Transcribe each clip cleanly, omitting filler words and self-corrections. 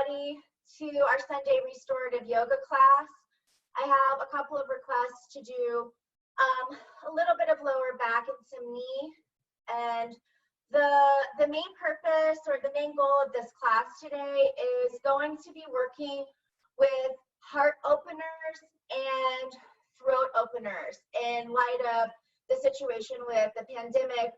everybody to our Sunday restorative yoga class. I have a couple of requests to do a little bit of lower back and some knee. And the main purpose or the main goal of this class today is going to be working with heart openers and throat openers in light of the situation with the pandemic,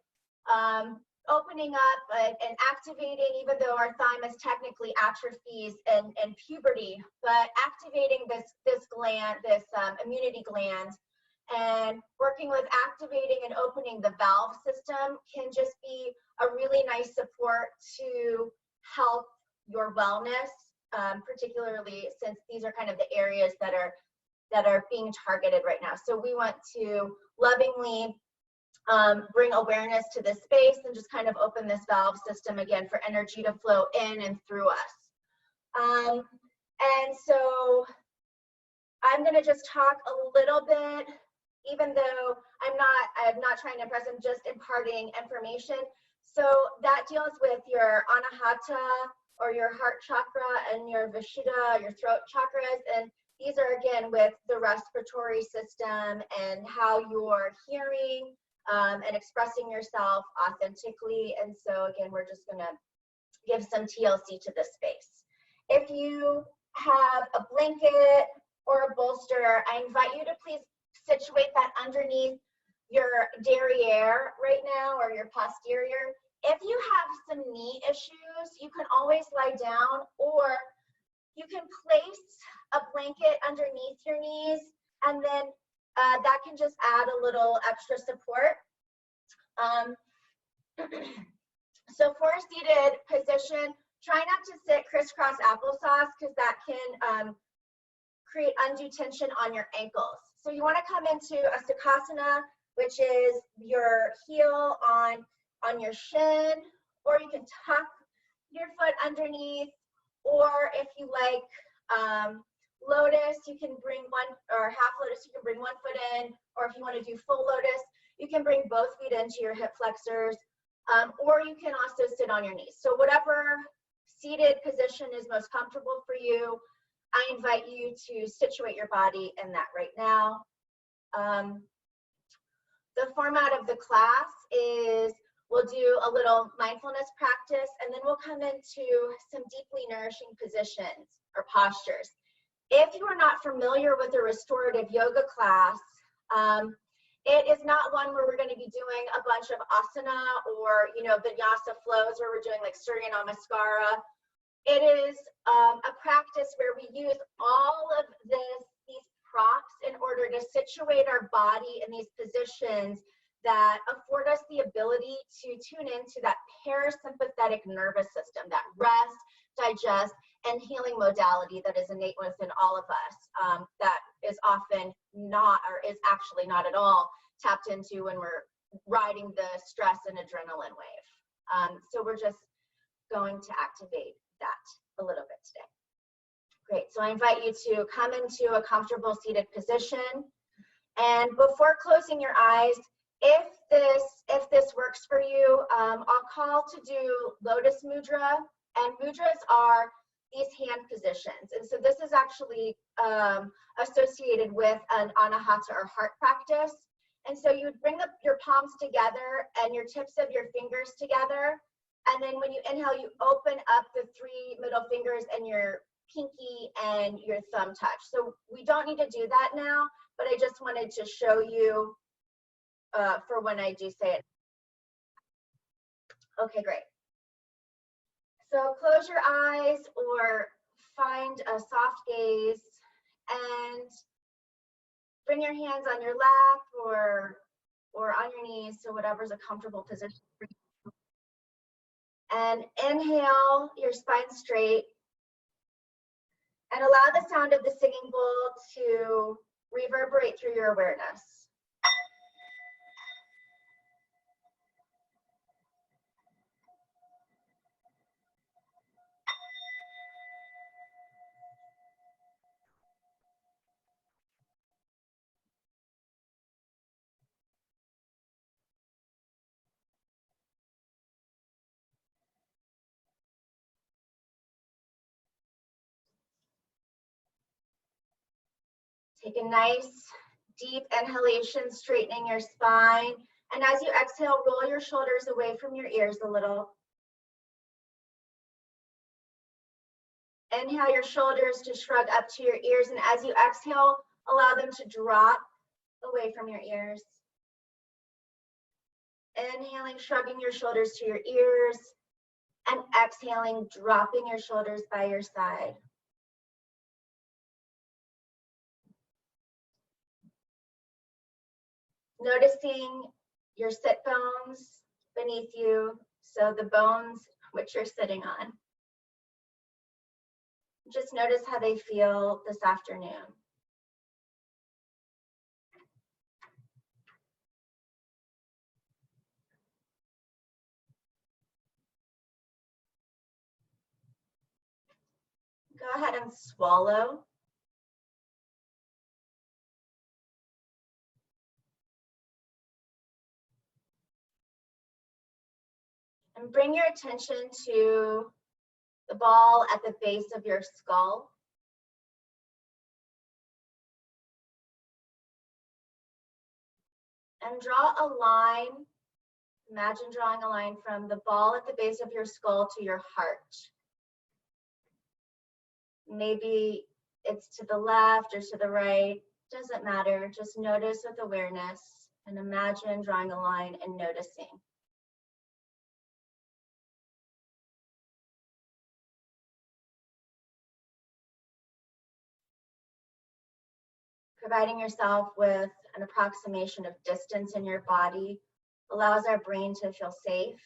opening up and activating, even though our thymus technically atrophies in puberty, but activating this gland, this immunity gland, and working with activating and opening the valve system can just be a really nice support to help your wellness, particularly since these are kind of the areas that are being targeted right now. So we want to lovingly bring awareness to this space and just kind of open this valve system again for energy to flow in and through us. And so I'm going to just talk a little bit, even though I'm not trying to impress, I'm just imparting information. So that deals with your anahata or your heart chakra and your vishuddha, your throat chakras. And these are again with the respiratory system and how you're hearing and expressing yourself authentically. And so again, we're just gonna give some TLC to this space. If you have a blanket or a bolster, I invite you to please situate that underneath your derriere right now or your posterior. If you have some knee issues, you can always lie down, or you can place a blanket underneath your knees, and then that can just add a little extra support. So for a seated position, try not to sit crisscross applesauce because that can create undue tension on your ankles. So you want to come into a sukhasana, which is your heel on your shin, or you can tuck your foot underneath, or if you like lotus, you can bring one, or half lotus, you can bring one foot in, or if you want to do full lotus, you can bring both feet into your hip flexors, or you can also sit on your knees. So whatever seated position is most comfortable for you, I invite you to situate your body in that right now. The format of the class is we'll do a little mindfulness practice, and then we'll come into some deeply nourishing positions or postures. If you are not familiar with a restorative yoga class, it is not one where we're going to be doing a bunch of asana or, vinyasa flows where we're doing like Surya Namaskara. It is a practice where we use all of these props in order to situate our body in these positions that afford us the ability to tune into that parasympathetic nervous system, that rest, digest, and healing modality that is innate within all of us, that is often not, or is actually not at all tapped into when we're riding the stress and adrenaline wave. So we're just going to activate that a little bit today. Great, so I invite you to come into a comfortable seated position. And before closing your eyes, if this works for you, I'll call to do lotus mudra, and mudras are these hand positions. And so this is actually associated with an anahata or heart practice. And so you would bring your palms together and your tips of your fingers together. And then when you inhale, you open up the three middle fingers and your pinky and your thumb touch. So we don't need to do that now, but I just wanted to show you for when I do say it. Okay, great. So close your eyes or find a soft gaze and bring your hands on your lap or on your knees, so whatever's a comfortable position for you. And inhale, your spine straight, and allow the sound of the singing bowl to reverberate through your awareness. Take a nice deep inhalation, straightening your spine. And as you exhale, roll your shoulders away from your ears a little. Inhale your shoulders to shrug up to your ears. And as you exhale, allow them to drop away from your ears. Inhaling, shrugging your shoulders to your ears. And exhaling, dropping your shoulders by your side. Noticing your sit bones beneath you, so the bones which you're sitting on. Just notice how they feel this afternoon. Go ahead and swallow. And bring your attention to the ball at the base of your skull. And draw a line. Imagine drawing a line from the ball at the base of your skull to your heart. Maybe it's to the left or to the right, doesn't matter. Just notice with awareness and imagine drawing a line and noticing. Providing yourself with an approximation of distance in your body allows our brain to feel safe.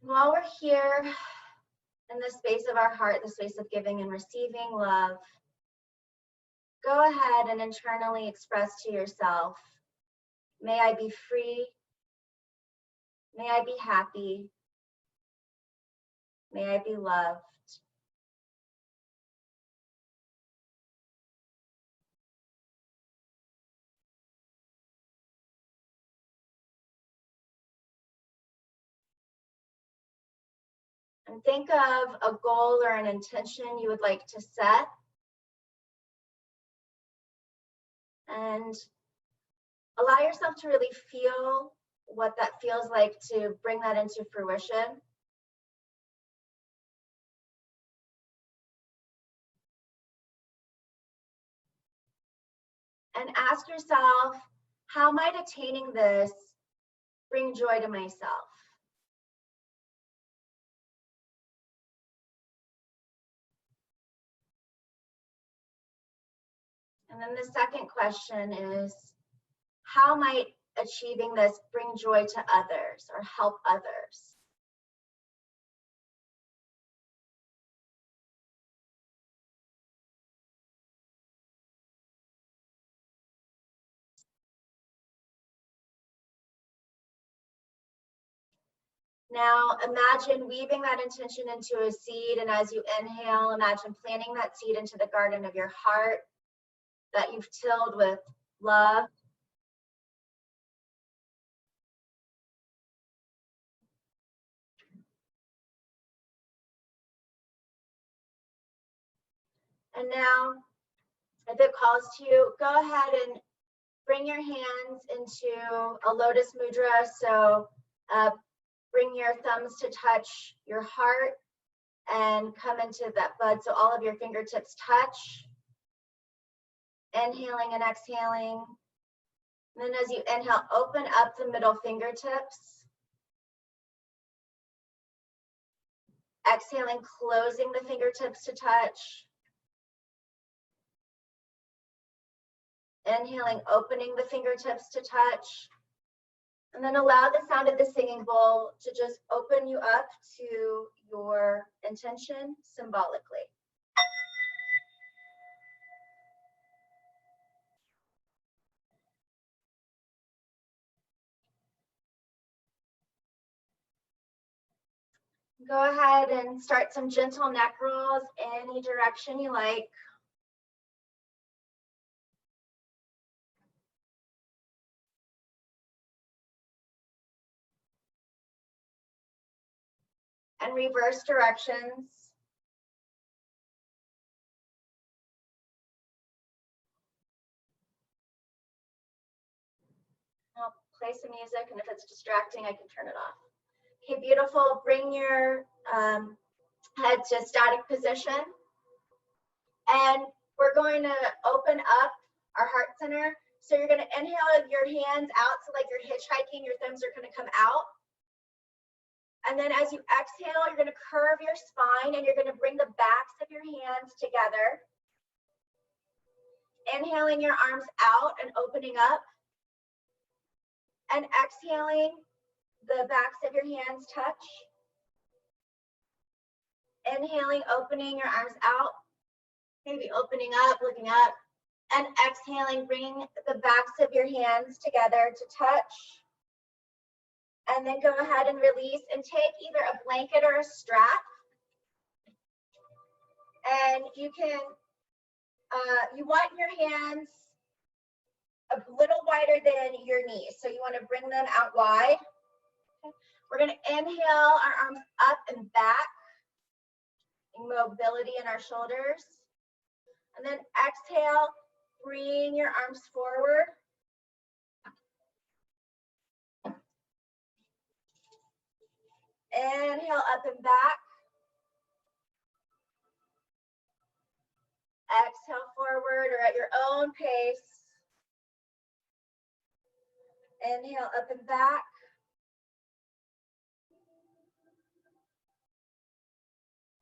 While we're here in the space of our heart, the space of giving and receiving love, go ahead and internally express to yourself, may I be free, may I be happy, may I be loved. And think of a goal or an intention you would like to set. And allow yourself to really feel what that feels like to bring that into fruition. And ask yourself, how might attaining this bring joy to myself? And then the second question is, how might achieving this bring joy to others or help others? Now imagine weaving that intention into a seed, and as you inhale, imagine planting that seed into the garden of your heart that you've tilled with love. And now, if it calls to you, go ahead and bring your hands into a lotus mudra. So bring your thumbs to touch your heart and come into that bud. So all of your fingertips touch. Inhaling and exhaling. And then as you inhale, open up the middle fingertips. Exhaling, closing the fingertips to touch. Inhaling, opening the fingertips to touch. And then allow the sound of the singing bowl to just open you up to your intention symbolically. Go ahead and start some gentle neck rolls any direction you like. and reverse directions. I'll play some music, and if it's distracting, I can turn it off. Okay, beautiful. Bring your head to static position. And we're going to open up our heart center. So you're going to inhale your hands out, so like you're hitchhiking, your thumbs are going to come out. And then as you exhale, you're going to curve your spine, and you're going to bring the backs of your hands together. Inhaling your arms out and opening up. And exhaling, the backs of your hands touch. Inhaling, opening your arms out. Maybe opening up, looking up. And exhaling, bringing the backs of your hands together to touch. And then go ahead and release and take either a blanket or a strap. And you can, you want your hands a little wider than your knees. So you want to bring them out wide. Okay. We're going to inhale our arms up and back. Mobility in our shoulders. And then exhale, bring your arms forward. Inhale up and back. Exhale forward or at your own pace. Inhale up and back.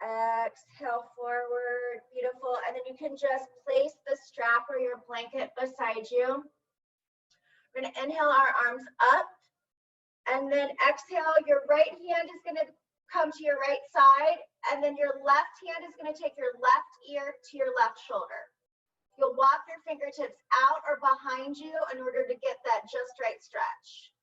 Exhale forward. Beautiful. And then you can just place the strap or your blanket beside you. We're going to inhale our arms up. And then exhale, your right hand is going to come to your right side. And then your left hand is going to take your left ear to your left shoulder. You'll walk your fingertips out or behind you in order to get that just right stretch.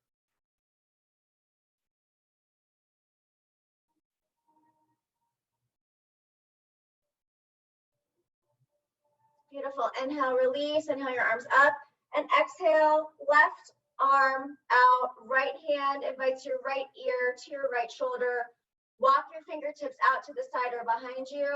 Beautiful. Inhale, release. Inhale your arms up. And exhale, left arm out, right hand invites your right ear to your right shoulder. Walk your fingertips out to the side or behind you.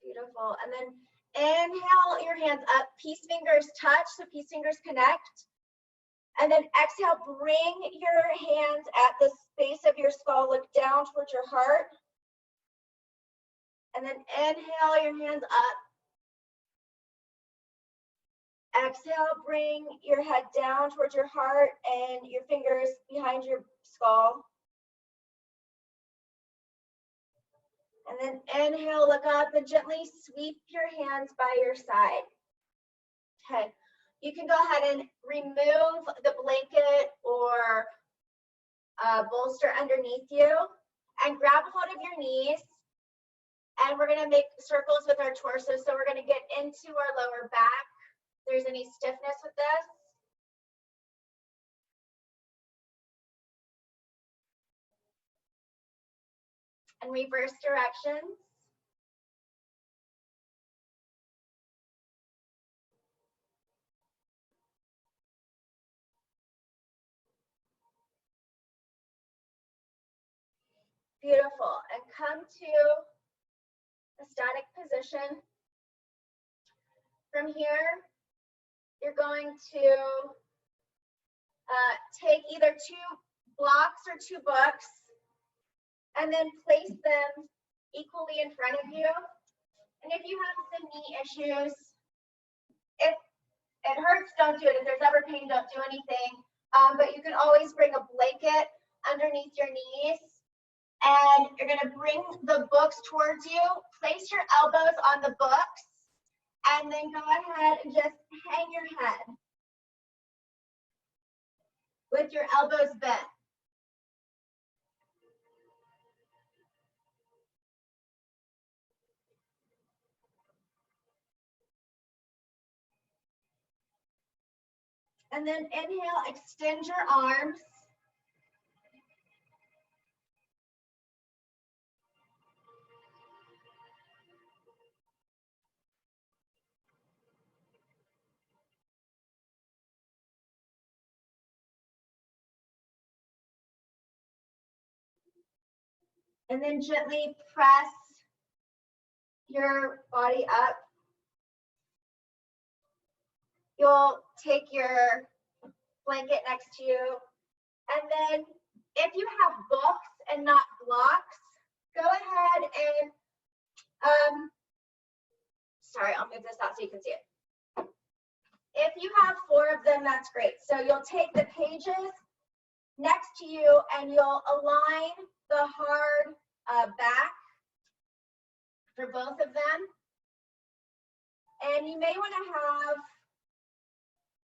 Beautiful. And then inhale your hands up, peace fingers touch, so peace fingers connect. And then exhale, bring your hands at the base of your skull, look down towards your heart. And then inhale your hands up. Exhale, bring your head down towards your heart and your fingers behind your skull. And then inhale, look up and gently sweep your hands by your side. Okay, you can go ahead and remove the blanket or bolster underneath you and grab hold of your knees. And we're gonna make circles with our torso. So we're gonna get into our lower back. If there's any stiffness with this. And reverse directions. Beautiful. And come to a static position. From here, you're going to take either 2 blocks or 2 books and then place them equally in front of you. And if you have some knee issues, if it hurts, don't do it. If there's ever pain, don't do anything. But you can always bring a blanket underneath your knees. And you're going to bring the books towards you. Place your elbows on the books. And then go ahead and just hang your head with your elbows bent. And then inhale, extend your arms. And then gently press your body up. You'll take your blanket next to you. And then if you have books and not blocks, go ahead and, sorry, I'll move this out so you can see it. If you have 4 of them, that's great. So you'll take the pages next to you and you'll align the hard back for both of them. And you may want to have,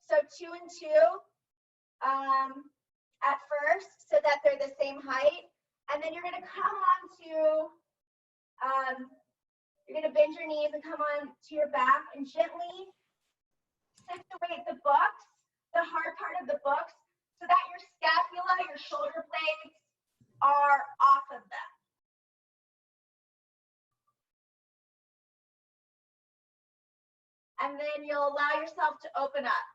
so 2 and 2 at first so that they're the same height. And then you're going to come on to, you're going to bend your knees and come on to your back and gently situate the books, the hard part of the books, so that your scapula, your shoulder blades are off of them. And then you'll allow yourself to open up.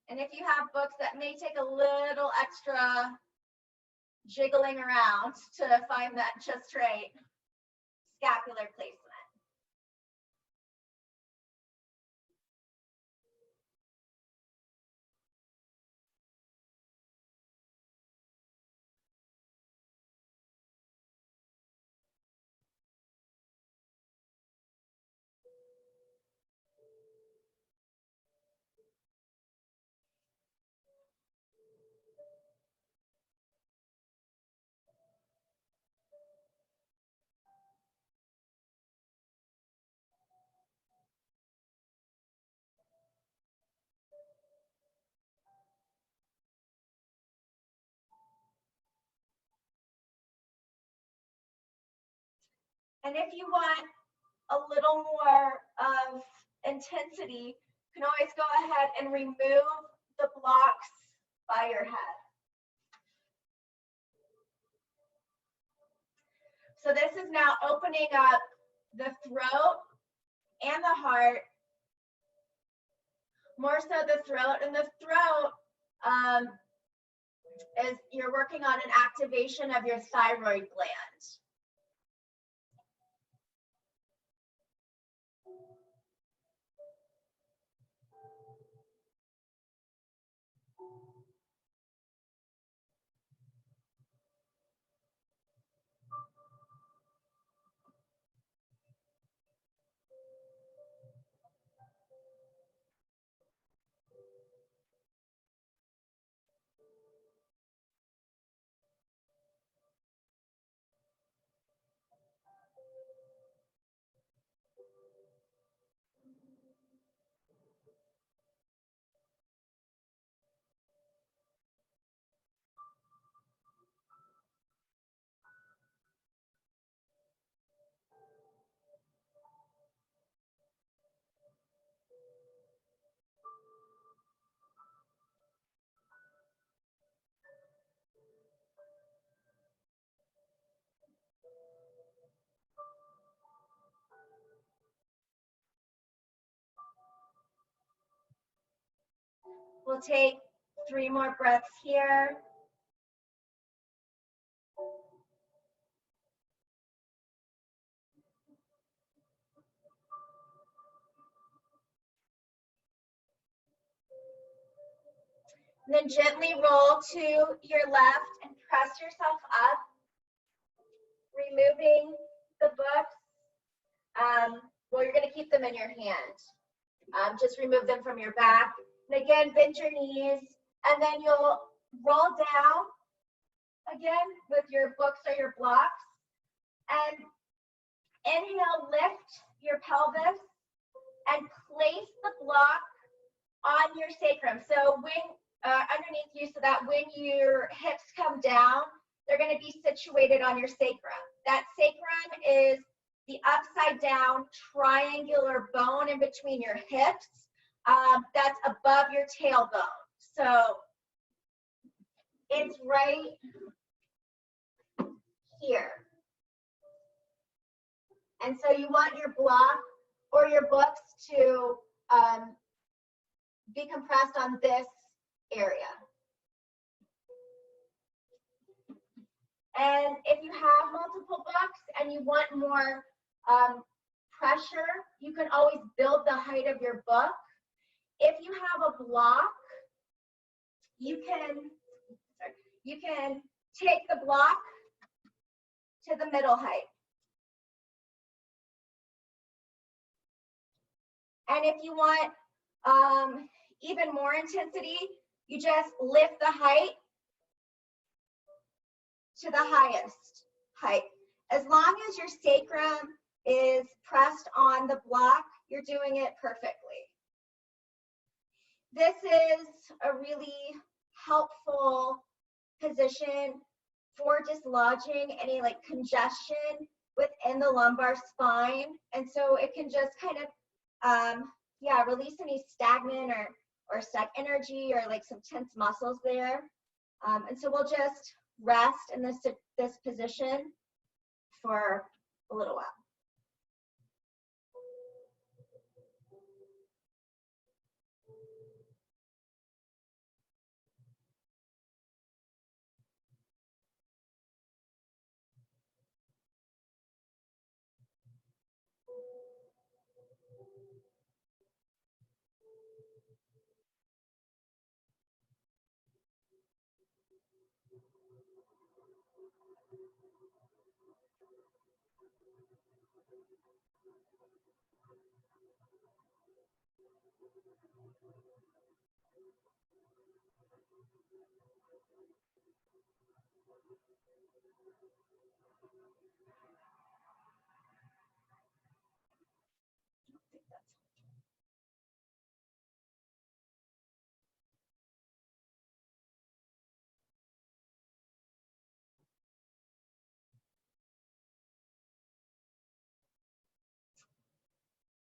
And if you have books, that may take a little extra jiggling around to find that just right scapular placement. And if you want a little more of intensity, you can always go ahead and remove the blocks by your head. So this is now opening up the throat and the heart, more so the throat. And the throat is you're working on an activation of your thyroid gland. We'll take 3 more breaths here. And then gently roll to your left and press yourself up, removing the books. Well, you're going to keep them in your hand. Just remove them from your back. And again, bend your knees, and then you'll roll down again with your books or your blocks. And inhale, lift your pelvis and place the block on your sacrum. So when underneath you, so that when your hips come down, they're going to be situated on your sacrum. That sacrum is the upside down triangular bone in between your hips. That's above your tailbone. So it's right here. And so you want your block or your books to be compressed on this area. And if you have multiple books and you want more pressure, you can always build the height of your book. If you have a block, you can take the block to the middle height. And if you want even more intensity, you just lift the height to the highest height. As long as your sacrum is pressed on the block, you're doing it perfectly. This is a really helpful position for dislodging any like congestion within the lumbar spine. And so it can just kind of, release any stagnant or stuck energy or like some tense muscles there. And so we'll just rest in this position for a little while.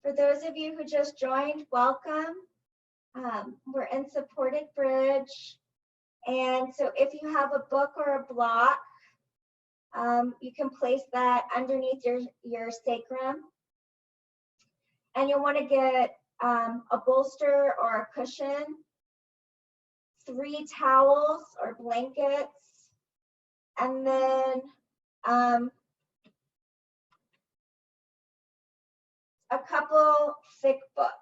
For those of you who just joined, welcome. We're in supported bridge. And so if you have a book or a block, you can place that underneath your sacrum. And you'll want to get a bolster or a cushion, 3 towels or blankets, and then a couple thick books.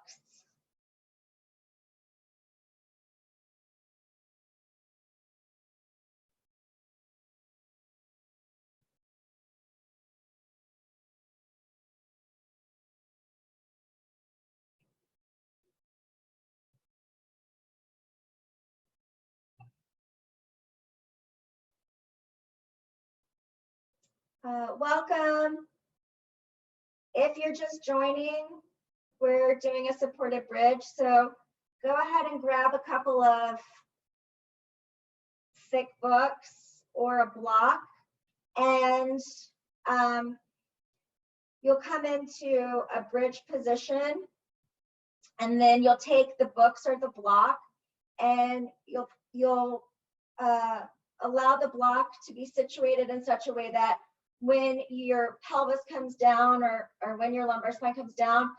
Welcome. If you're just joining, we're doing a supported bridge. So go ahead and grab a couple of thick books or a block, and you'll come into a bridge position, and then you'll take the books or the block, and you'll allow the block to be situated in such a way that when your pelvis comes down or when your lumbar spine comes down,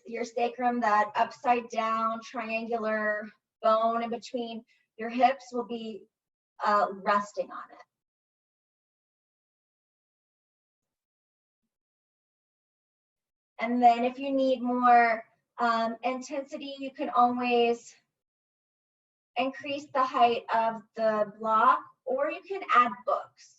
your sacrum, that upside down triangular bone in between your hips, will be resting on it. And then if you need more intensity, you can always increase the height of the block, or you can add books.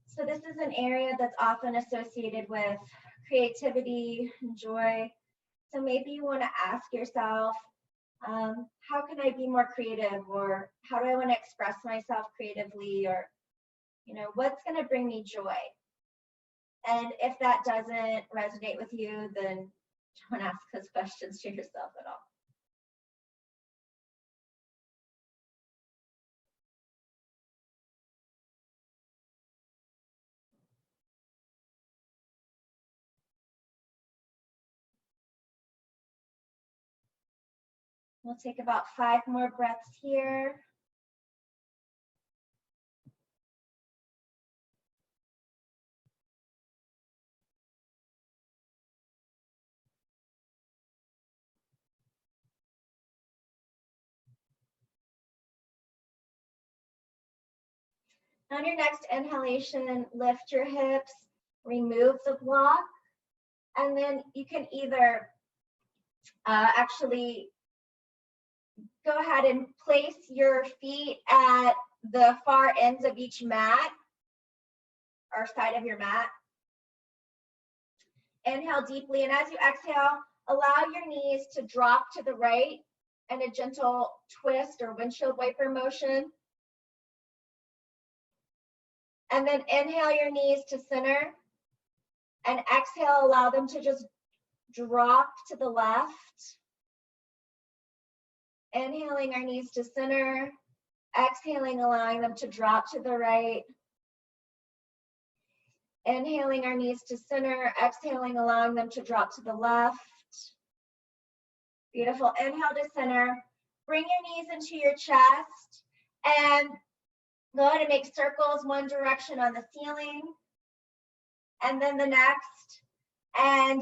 So this is an area that's often associated with creativity and joy. So maybe you want to ask yourself, how can I be more creative? Or how do I want to express myself creatively? Or, what's going to bring me joy? And if that doesn't resonate with you, then don't ask those questions to yourself at all. We'll take about 5 more breaths here. On your next inhalation, lift your hips, remove the block, and then you can either actually go ahead and place your feet at the far ends of each mat or side of your mat. Inhale deeply, and as you exhale, allow your knees to drop to the right in a gentle twist or windshield wiper motion. And then inhale your knees to center, and exhale, allow them to just drop to the left. Inhaling our knees to center, exhaling, allowing them to drop to the right. Inhaling our knees to center, exhaling, allowing them to drop to the left. Beautiful. Inhale to center. Bring your knees into your chest and go ahead and make circles one direction on the ceiling and then the next. And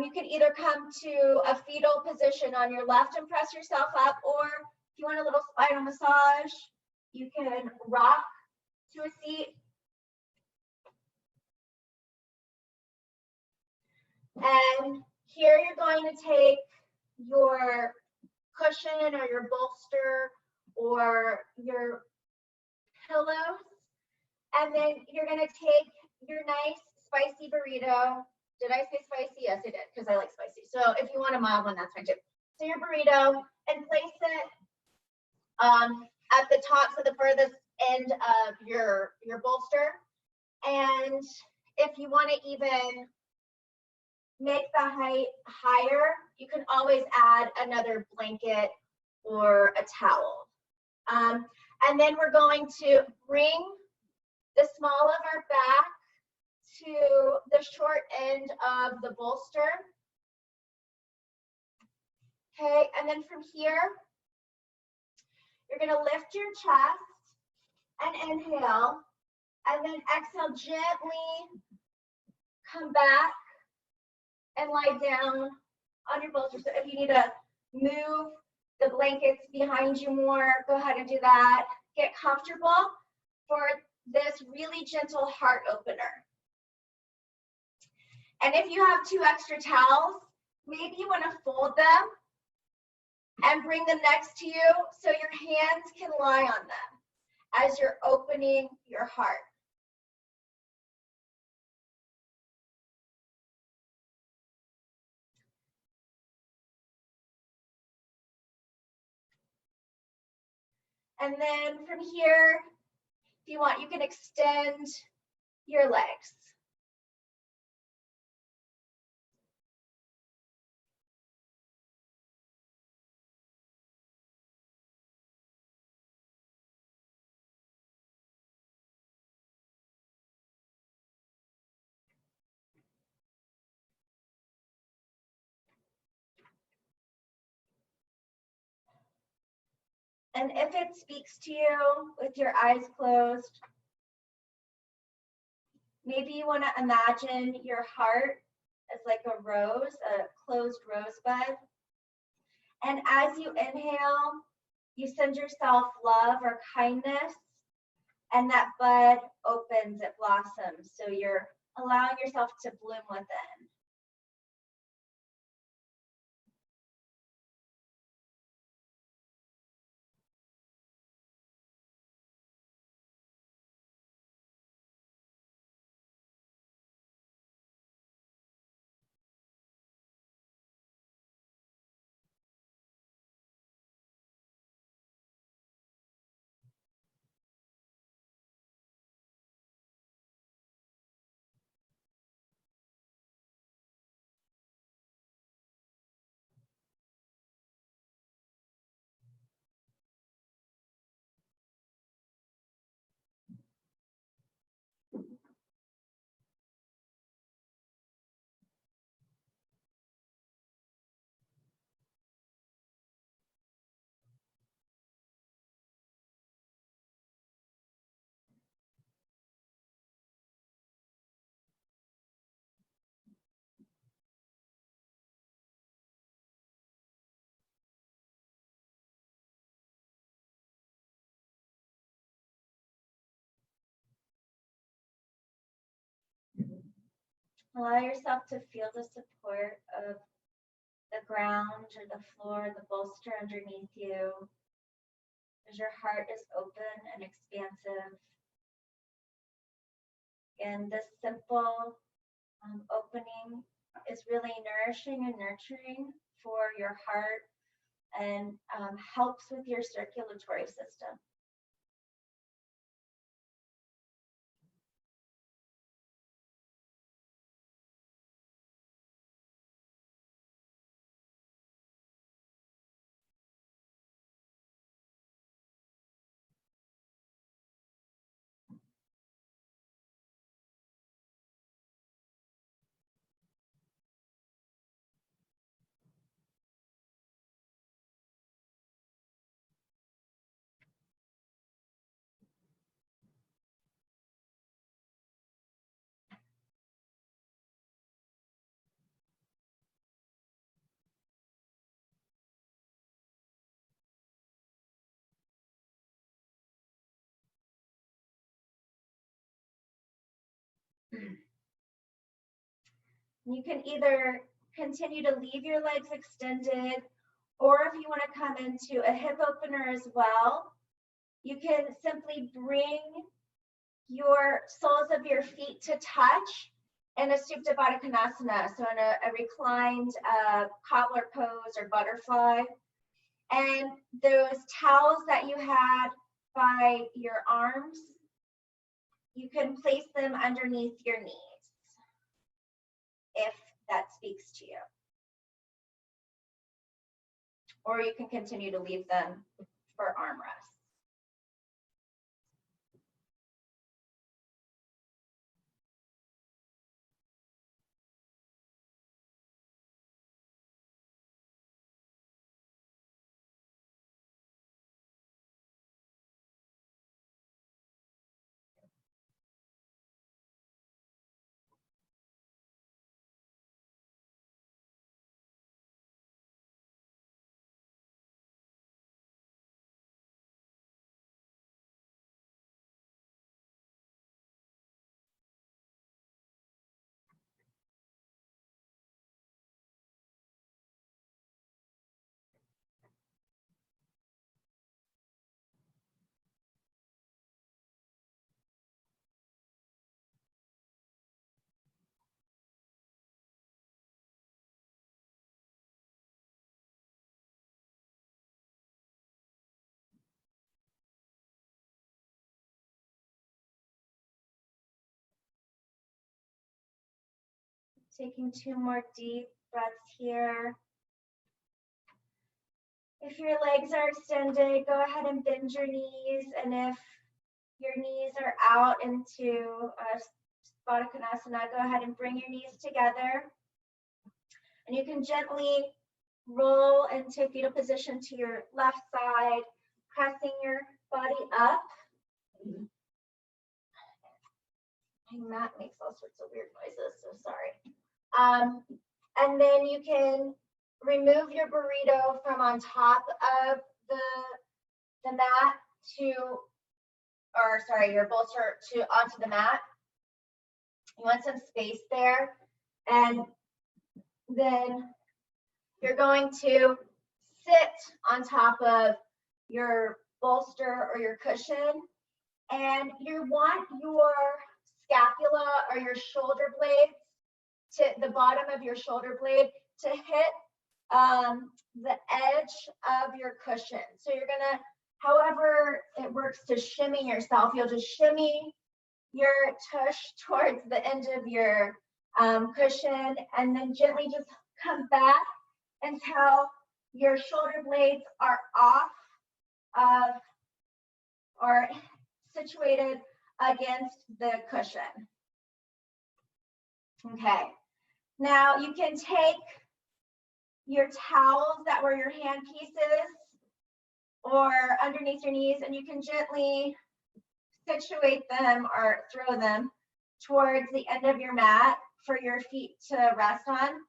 you can either come to a fetal position on your left and press yourself up, or if you want a little spinal massage, you can rock to a seat. And here you're going to take your cushion or your bolster or your pillows, and then you're going to take your nice spicy burrito. Did I say spicy? Yes, I did, because I like spicy. So if you want a mild one, that's fine too. So your burrito, and place it at the top, so the furthest end of your bolster. And if you want to even make the height higher, you can always add another blanket or a towel. And then we're going to bring the small of our back to the short end of the bolster. Okay, and then from here, you're gonna lift your chest and inhale, and then exhale, gently come back and lie down on your bolster. So if you need to move the blankets behind you more, go ahead and do that. Get comfortable for this really gentle heart opener. And if you have 2 extra towels, maybe you want to fold them and bring them next to you so your hands can lie on them as you're opening your heart. And then from here, if you want, you can extend your legs. And if it speaks to you with your eyes closed, maybe you want to imagine your heart as like a rose, a closed rosebud. And as you inhale, you send yourself love or kindness, and that bud opens, it blossoms. So you're allowing yourself to bloom within. Allow yourself to feel the support of the ground or the floor, the bolster underneath you, as your heart is open and expansive. And this simple opening is really nourishing and nurturing for your heart and helps with your circulatory system. You can either continue to leave your legs extended, or if you want to come into a hip opener as well, you can simply bring your soles of your feet to touch in a Supta Baddha Konasana, so in a reclined cobbler pose or butterfly. And those towels that you had by your arms, you can place them underneath your knees, if that speaks to you. Or you can continue to leave them for arm rest. Taking 2 more deep breaths here. If your legs are extended, go ahead and bend your knees. And if your knees are out into Baddha Konasana, go ahead and bring your knees together. And you can gently roll into fetal position to your left side, pressing your body up. My mat makes all sorts of weird noises, so sorry. And then you can remove your burrito from on top of the mat your bolster onto the mat. You want some space there. And then you're going to sit on top of your bolster or your cushion. And you want your scapula or your shoulder blades to the bottom of your shoulder blade to hit the edge of your cushion. So you're gonna, however it works to shimmy yourself, you'll just shimmy your tush towards the end of your cushion, and then gently just come back until your shoulder blades are off of or situated against the cushion. Okay, now you can take your towels that were your hand pieces or underneath your knees, and you can gently situate them or throw them towards the end of your mat for your feet to rest on.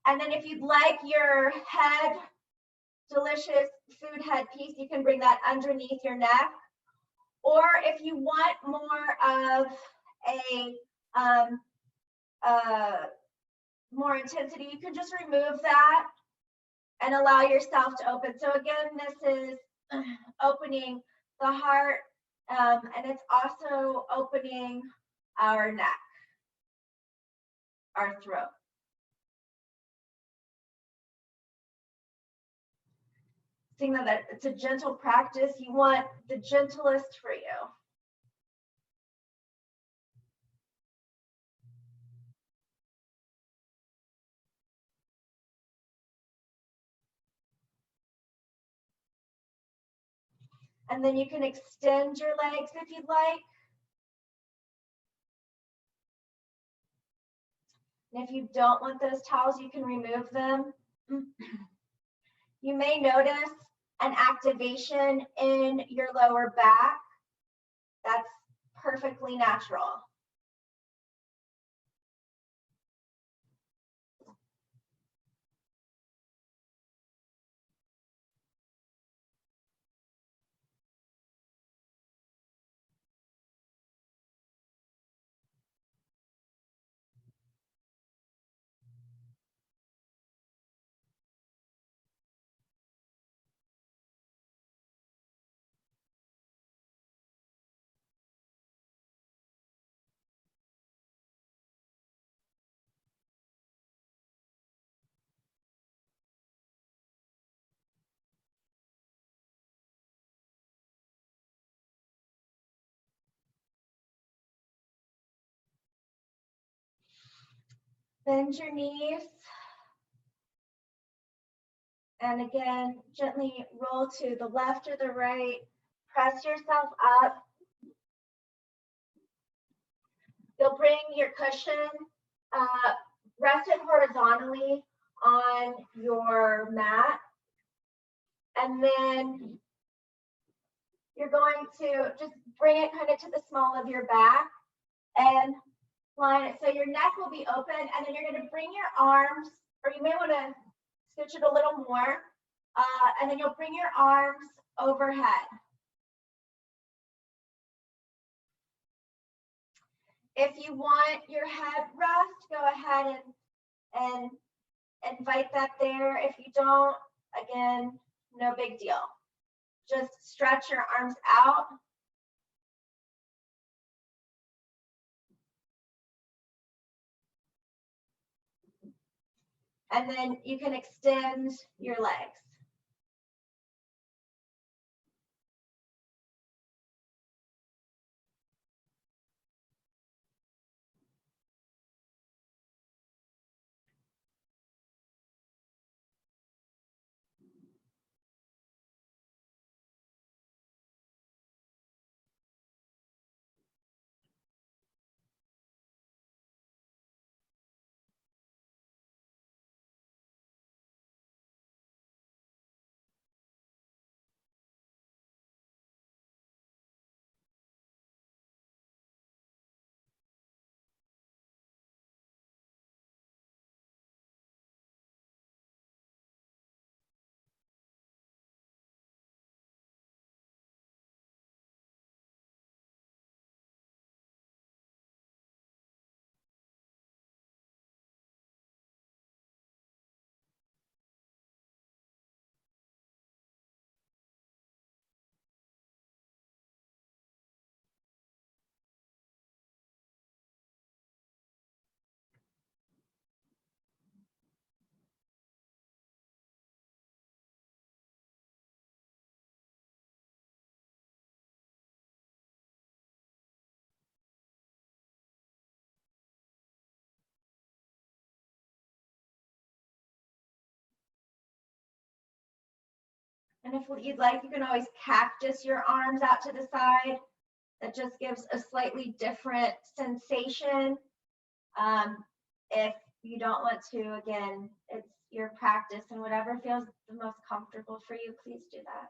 And then if you'd like your head, delicious food headpiece, you can bring that underneath your neck. Or if you want more of a more intensity, you can just remove that and allow yourself to open. So again, this is opening the heart, and it's also opening our neck, our throat. Seeing that it's a gentle practice, you want the gentlest for you. And then you can extend your legs if you'd like. And if you don't want those towels, you can remove them. You may notice an activation in your lower back. That's perfectly natural. Bend your knees. And again, gently roll to the left or the right. Press yourself up. You'll bring your cushion, rest it horizontally on your mat. And then you're going to just bring it kind of to the small of your back and line it. So your neck will be open, and then you're going to bring your arms, or you may want to scooch it a little more, and then you'll bring your arms overhead. If you want your head rest, go ahead and invite that there. If you don't, again, no big deal. Just stretch your arms out. And then you can extend your legs. And if you'd like, you can always cactus your arms out to the side. That just gives a slightly different sensation. If you don't want to, again, it's your practice, and whatever feels the most comfortable for you, please do that.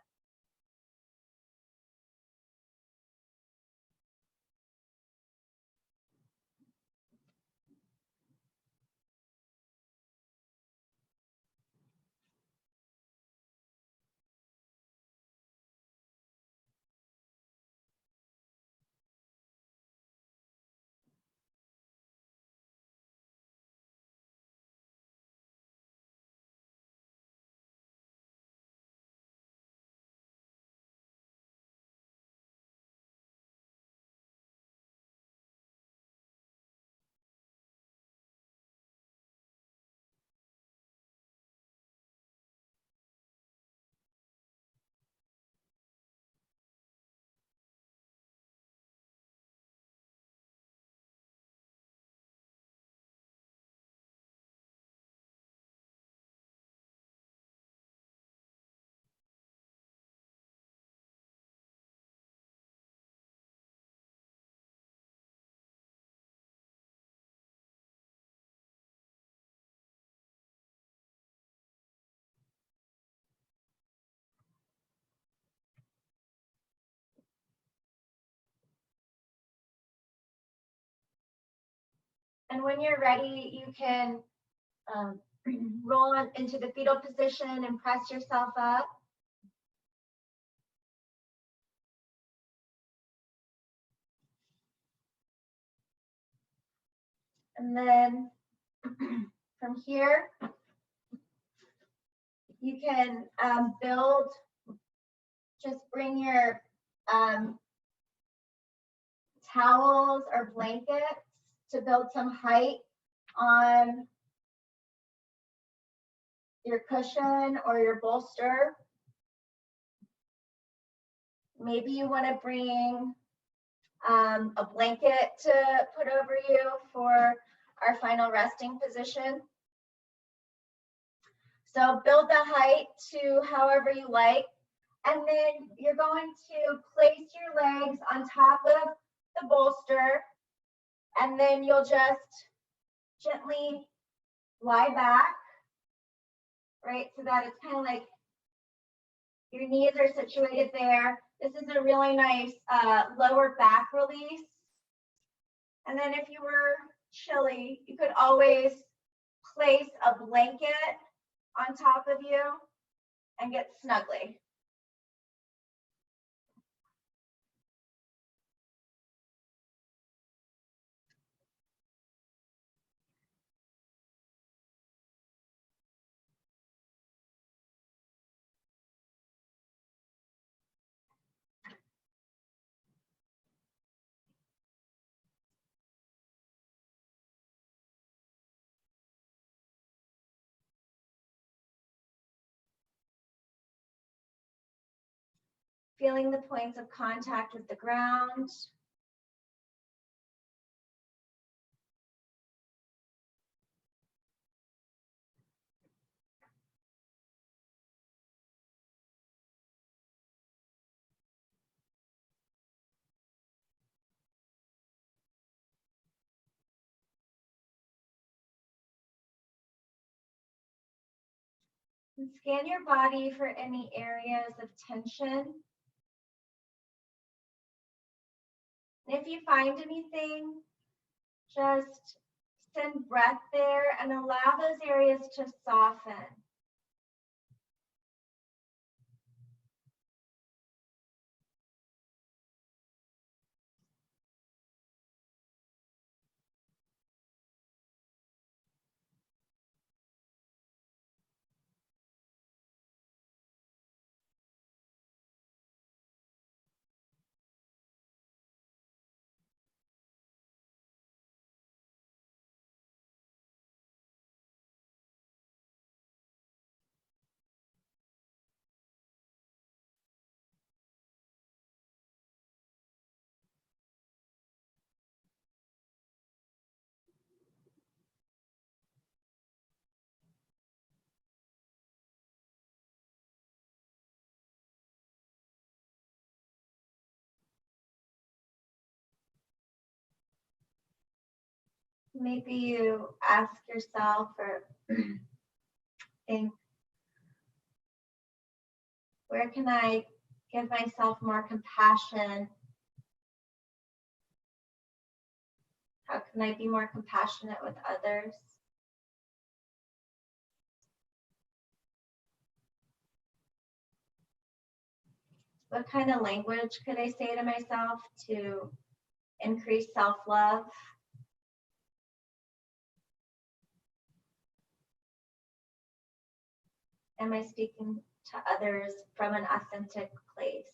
And when you're ready, you can roll into the fetal position and press yourself up. And then from here, you can build, just bring your towels or blankets to build some height on your cushion or your bolster. Maybe you want to bring a blanket to put over you for our final resting position. So build the height to however you like. And then you're going to place your legs on top of the bolster. And then you'll just gently lie back, right? So that it's kind of like your knees are situated there. This is a really nice lower back release. And then if you were chilly, you could always place a blanket on top of you and get snuggly. Feeling the points of contact with the ground. And scan your body for any areas of tension. And if you find anything, just send breath there and allow those areas to soften. Maybe you ask yourself or think, where can I give myself more compassion? How can I be more compassionate with others? What kind of language could I say to myself to increase self-love? Am I speaking to others from an authentic place?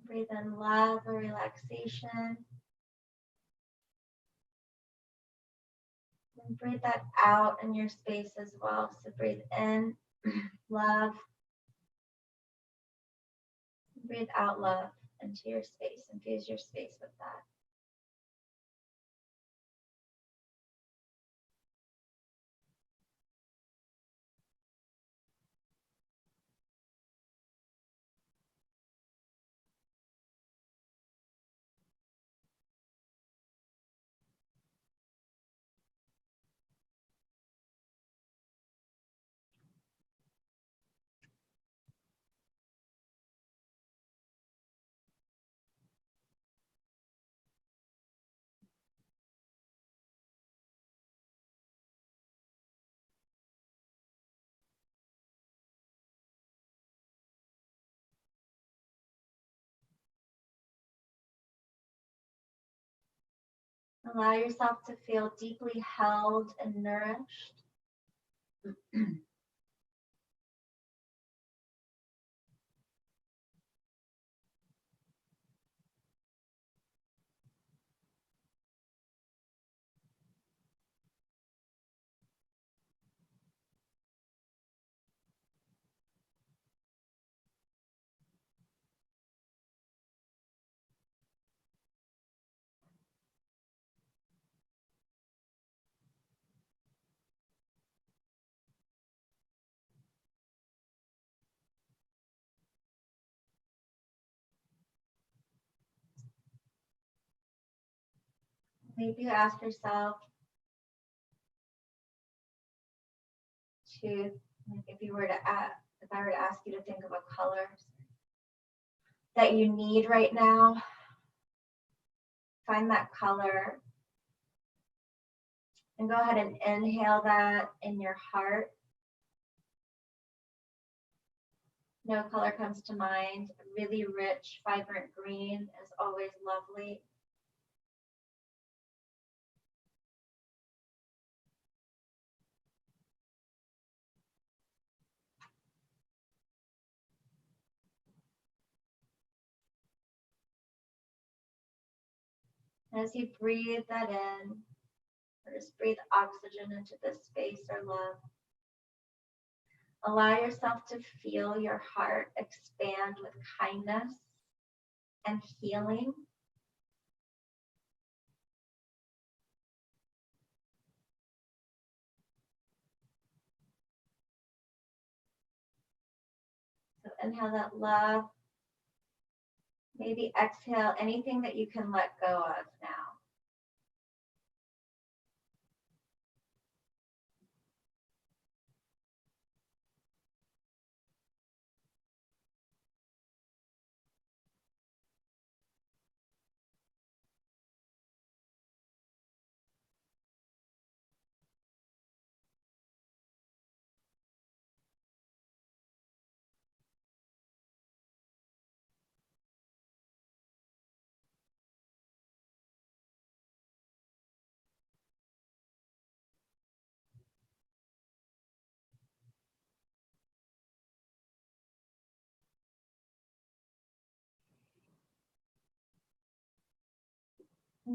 Breathe in love or relaxation. And breathe that out in your space as well. So breathe in love. Breathe out love into your space. Infuse your space with that. Allow yourself to feel deeply held and nourished. Maybe you ask yourself to, like, if I were to ask you to think of a color that you need right now, find that color and go ahead and inhale that in your heart. No color comes to mind. Really rich, vibrant green is always lovely. As you breathe that in, or just breathe oxygen into this space or love, allow yourself to feel your heart expand with kindness and healing. So inhale that love. Maybe exhale anything that you can let go of now.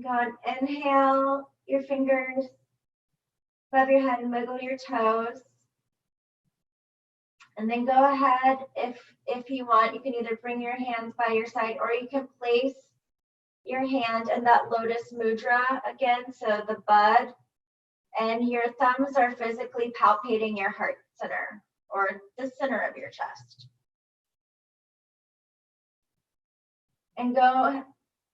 Go and inhale your fingers above your head and wiggle your toes. And then go ahead, if you want, you can either bring your hands by your side or you can place your hand in that lotus mudra again. So the bud and your thumbs are physically palpating your heart center or the center of your chest. And go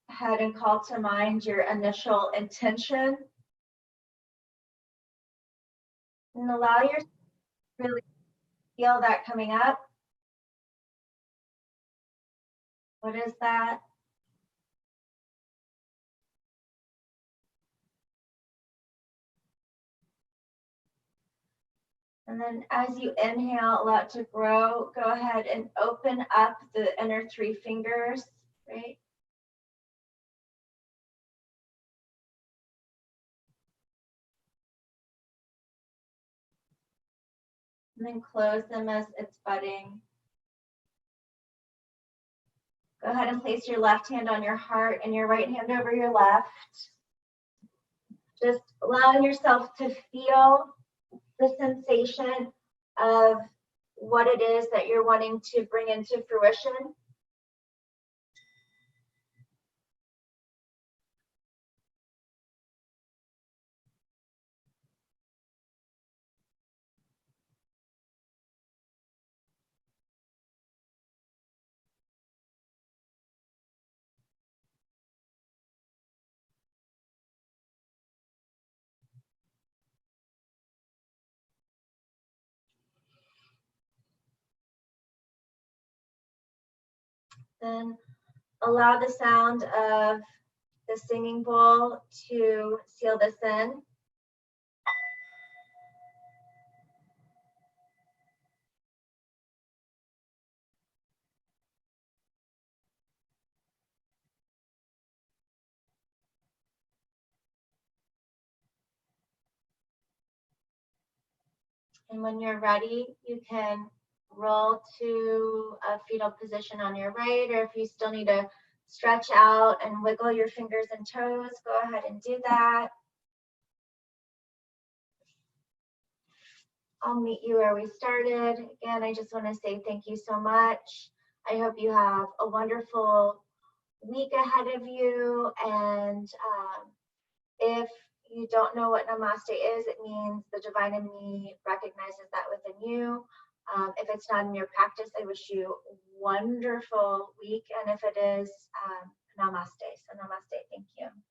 ahead and call to mind your initial intention. And allow yourself to really feel that coming up. What is that? And then as you inhale, allow it to grow. Go ahead and open up the inner three fingers, right? And then close them as it's budding. Go ahead and place your left hand on your heart and your right hand over your left. Just allowing yourself to feel the sensation of what it is that you're wanting to bring into fruition. Then allow the sound of the singing bowl to seal this in. And when you're ready, you can roll to a fetal position on your right, or if you still need to stretch out and wiggle your fingers and toes, go ahead and do that. I'll meet you where we started. Again, I just want to say thank you so much. I hope you have a wonderful week ahead of you. And if you don't know what Namaste is, it means the divine in me recognizes that within you. If it's not in your practice, I wish you a wonderful week. And if it is, Namaste. So namaste. Thank you.